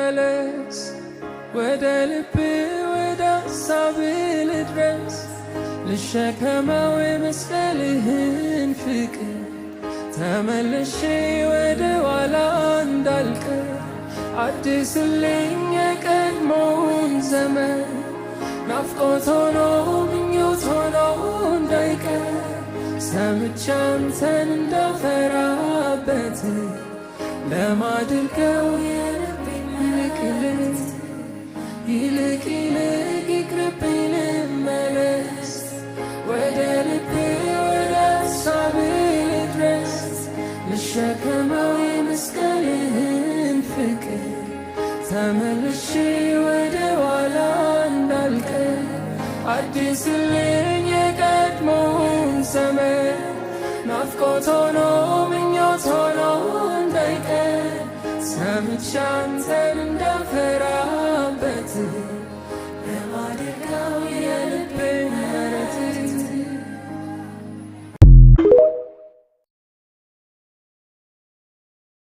ልመለስ ወደ ልቤ ወደ ሐሳብ ልድረስ ልሸከመው የመስቀልህን ፍቅር ተመልሼ ወደ ኋላ እንዳልቀር አድስልኝ የቀድሞውን ዘመን ናፍቆት ሆኖ ምኞት ሆኖ እንዳይቀር ሰምቼ አንተን እንዳፈራበት ለማድርገው የልቤን ይልቅ ይልቅ ይቅርብኝ ልመለስ ወደ ልቤ ወደ ሐሳብ ልድረስ ልሸከመው የመስቀልህን ፍቅር ተመልሼ ወደ ኋላ እንዳልቀር አድስልኝ የቀድሞውን ዘመን ናፍቆት ሆኖ ምኞት ሆኖ እንዳይቀር ሰምቼ አንተን